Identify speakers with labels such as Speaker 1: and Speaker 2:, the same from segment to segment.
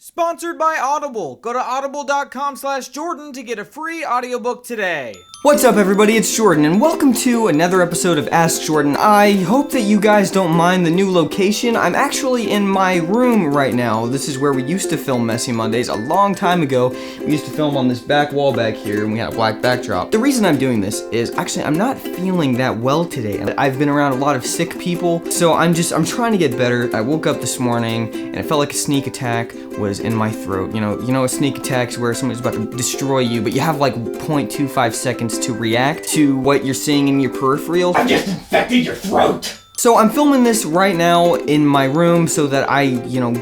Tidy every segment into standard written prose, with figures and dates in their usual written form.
Speaker 1: Sponsored by Audible. Go to audible.com/Jordan to get a free audiobook today.
Speaker 2: What's up, everybody? It's Jordan, and welcome to another episode of Ask Jordan. I hope that you guys don't mind the new location. I'm actually in my room right now. This is where we used to film Messy Mondays a long time ago. We used to film on this back wall back here, and we had a black backdrop. The reason I'm doing this is, actually, I'm not feeling that well today. I've been around a lot of sick people, so I'm trying to get better. I woke up this morning, and it felt like a sneak attack was in my throat. You know a sneak attack's where somebody's about to destroy you, but you have like 0.25 seconds to react to what you're seeing in your peripheral.
Speaker 3: I've just infected your throat!
Speaker 2: So I'm filming this right now in my room so that I,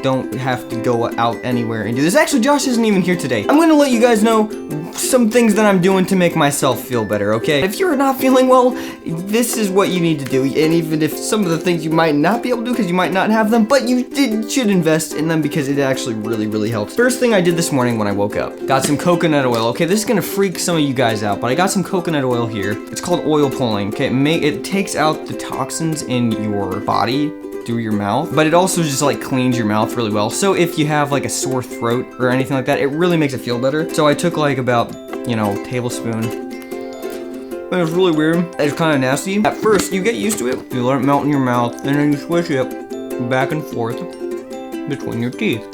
Speaker 2: don't have to go out anywhere and do this. Actually, Josh isn't even here today. I'm gonna let you guys know some things that I'm doing to make myself feel better, okay? If you're not feeling well, this is what you need to do. And even if some of the things you might not be able to do because you might not have them, but you should invest in them because it actually really, really helps. First thing I did this morning when I woke up, got some coconut oil. Okay, this is gonna freak some of you guys out, but I got some coconut oil here. It's called oil pulling, okay? It takes out the toxins in your body through your mouth, but it also just like cleans your mouth really well. So if you have like a sore throat or anything like that, it really makes it feel better. So I took like about, tablespoon. It was really weird. It's kind of nasty. At first, you get used to it. You let it melt in your mouth, and then you switch it back and forth between your teeth.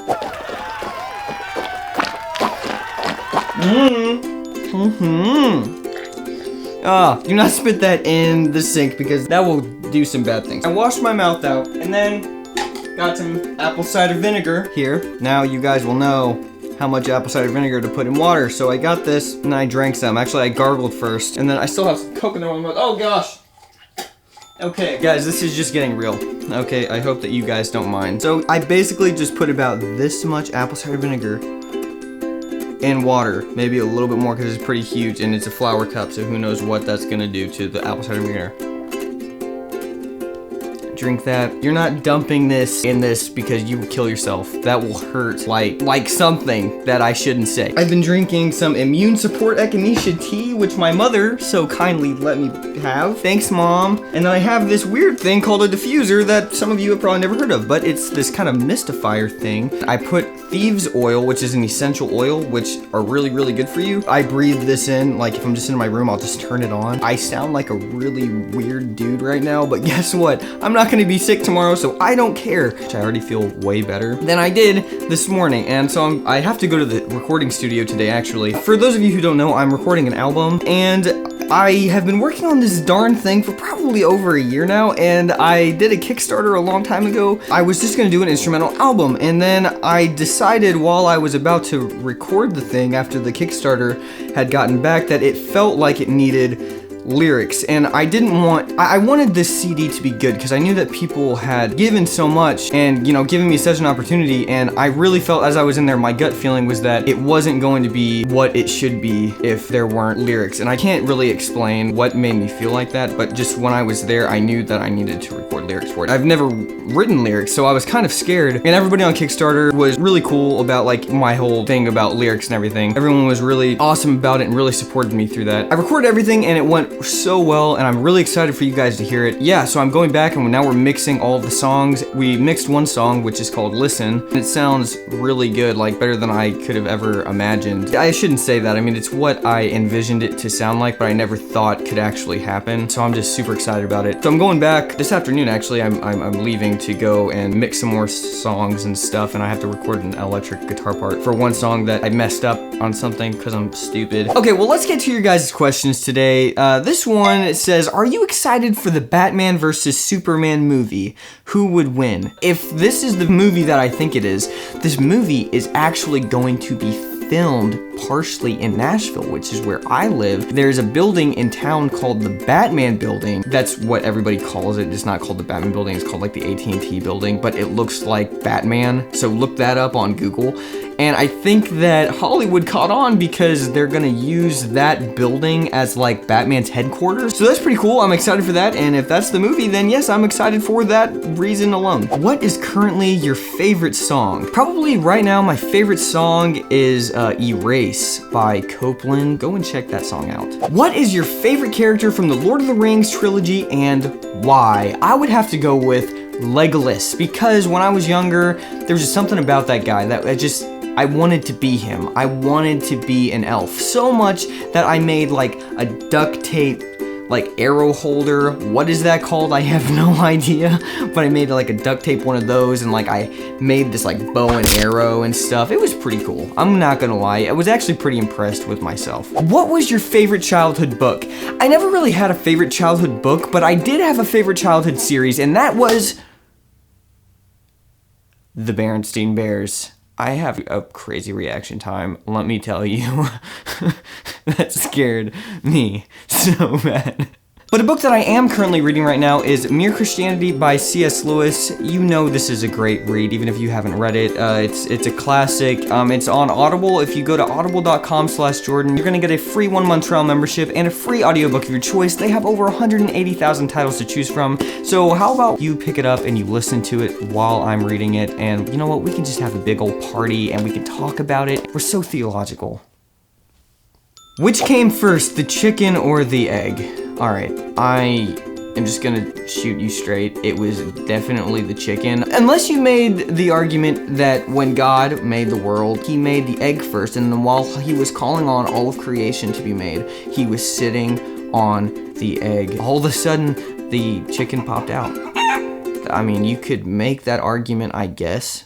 Speaker 2: Do not spit that in the sink because that will do some bad things. I washed my mouth out and then got some apple cider vinegar here. Now you guys will know how much apple cider vinegar to put in water. So I got this and I drank some. Actually, I gargled first and then I still have some coconut in my mouth. Oh gosh. Okay, guys, this is just getting real. Okay, I hope that you guys don't mind. So I basically just put about this much apple cider vinegar in water, maybe a little bit more because it's pretty huge and it's a flower cup, so who knows what that's gonna do to the apple cider vinegar. Drink that. You're not dumping this in this because you will kill yourself. That will hurt like something that I shouldn't say. I've been drinking some immune support echinacea tea, which my mother so kindly let me have. Thanks, Mom. And then I have this weird thing called a diffuser that some of you have probably never heard of, but it's this kind of mystifier thing. I put thieves oil, which is an essential oil, which are really, really good for you. I breathe this in, like if I'm just in my room, I'll just turn it on. I sound like a really weird dude right now, but guess what? I'm not gonna be sick tomorrow, so I don't care. I already feel way better than I did this morning, and so I have to go to the recording studio today, actually. For those of you who don't know, I'm recording an album, and I have been working on this darn thing for probably over a year now, and I did a Kickstarter a long time ago. I was just gonna do an instrumental album, and then I decided while I was about to record the thing after the Kickstarter had gotten back that it felt like it needed lyrics, and I wanted this CD to be good because I knew that people had given so much and given me such an opportunity, and I really felt as I was in there, my gut feeling was that it wasn't going to be what it should be if there weren't lyrics. And I can't really explain what made me feel like that, but just when I was there, I knew that I needed to record lyrics for it. I've never written lyrics, so I was kind of scared, and everybody on Kickstarter was really cool about like my whole thing about lyrics and everything. Everyone was really awesome about it and really supported me through that. I recorded everything and it went so well, and I'm really excited for you guys to hear it. Yeah, so I'm going back and now we're mixing all of the songs. We mixed one song, which is called Listen, and it sounds really good, like better than I could have ever imagined. I shouldn't say that. I mean, it's what I envisioned it to sound like, but I never thought could actually happen. So I'm just super excited about it. So I'm going back this afternoon, actually. I'm leaving to go and mix some more songs and stuff, and I have to record an electric guitar part for one song that I messed up on something because I'm stupid. Okay, well, let's get to your guys' questions today. This one says, are you excited for the Batman vs. Superman movie? Who would win? If this is the movie that I think it is, this movie is actually going to be filmed partially in Nashville, which is where I live. There's a building in town called the Batman Building. That's what everybody calls it. It's not called the Batman Building, it's called like the AT&T Building, but it looks like Batman. So look that up on Google. And I think that Hollywood caught on because they're gonna use that building as like Batman's headquarters. So that's pretty cool. I'm excited for that. And if that's the movie, then yes, I'm excited for that reason alone. What is currently your favorite song? Probably right now, my favorite song is Erase by Copeland. Go and check that song out. What is your favorite character from the Lord of the Rings trilogy and why? I would have to go with Legolas, because when I was younger, there was just something about that guy that I wanted to be him. I wanted to be an elf so much that I made like a duct tape like arrow holder. What is that called? I have no idea, but I made like a duct tape one of those, and like I made this like bow and arrow and stuff. It was pretty cool. I'm not gonna lie, I was actually pretty impressed with myself. What was your favorite childhood book? I never really had a favorite childhood book, but I did have a favorite childhood series, and that was The Berenstain Bears. I have a crazy reaction time, let me tell you. That scared me so bad. But a book that I am currently reading right now is Mere Christianity by C.S. Lewis. You know this is a great read, even if you haven't read it. It's a classic. It's on Audible. If you go to audible.com/Jordan, you're gonna get a free 1-month trial membership and a free audiobook of your choice. They have over 180,000 titles to choose from. So how about you pick it up and you listen to it while I'm reading it, and you know what? We can just have a big old party and we can talk about it. We're so theological. Which came first, the chicken or the egg? Alright, I am just gonna shoot you straight. It was definitely the chicken. Unless you made the argument that when God made the world, he made the egg first, and then while he was calling on all of creation to be made, he was sitting on the egg. All of a sudden, the chicken popped out. I mean, you could make that argument, I guess.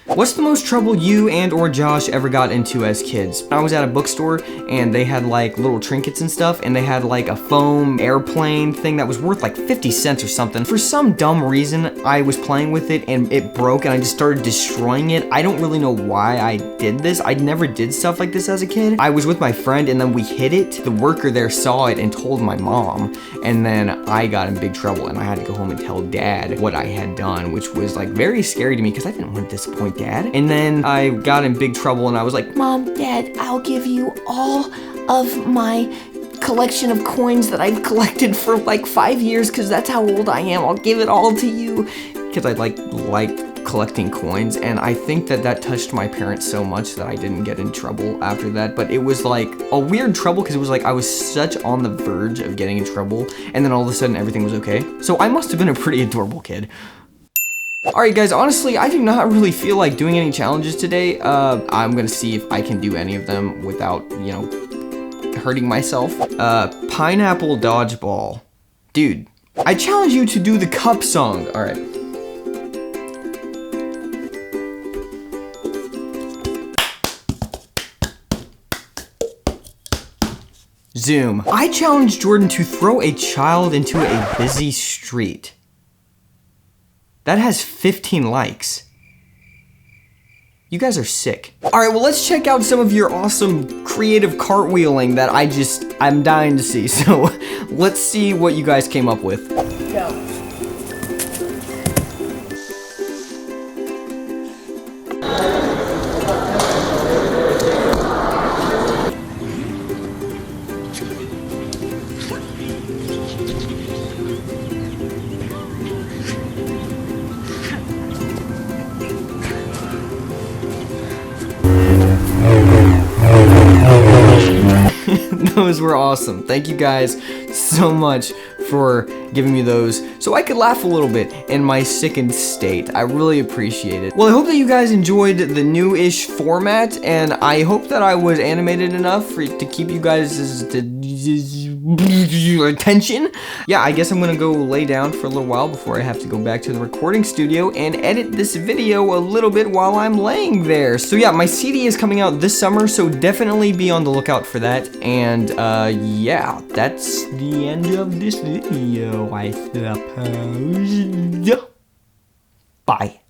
Speaker 2: What's the most trouble you and or Josh ever got into as kids? I was at a bookstore and they had like little trinkets and stuff, and they had like a foam airplane thing that was worth like 50 cents or something. For some dumb reason, I was playing with it and it broke and I just started destroying it. I don't really know why I did this. I never did stuff like this as a kid. I was with my friend and then we hit it. The worker there saw it and told my mom, and then I got in big trouble and I had to go home and tell Dad what I had done, which was like very scary to me because I didn't want to disappoint Dad. And then I got in big trouble and I was like, Mom, Dad, I'll give you all of my collection of coins that I've collected for like 5 years because that's how old I am. I'll give it all to you. Because I like collecting coins, and I think that touched my parents so much that I didn't get in trouble after that. But it was like a weird trouble because it was like I was such on the verge of getting in trouble, and then all of a sudden everything was okay. So I must have been a pretty adorable kid. Alright guys, honestly, I do not really feel like doing any challenges today. I'm gonna see if I can do any of them without, you know, hurting myself. Pineapple dodgeball. Dude, I challenge you to do the cup song. Alright. Zoom. I challenge Jordan to throw a child into a busy street. That has 15 likes. You guys are sick. All right, well, let's check out some of your awesome creative cartwheeling that I'm dying to see. So let's see what you guys came up with.
Speaker 4: Go.
Speaker 2: Those were awesome. Thank you guys so much for giving me those so I could laugh a little bit in my sickened state. I really appreciate it. Well, I hope that you guys enjoyed the new-ish format, and I hope that I was animated enough to keep you guys' attention. Yeah, I guess I'm gonna go lay down for a little while before I have to go back to the recording studio and edit this video a little bit while I'm laying there. So yeah, my CD is coming out this summer, so definitely be on the lookout for that. And yeah, that's the end of this video, I suppose. Bye.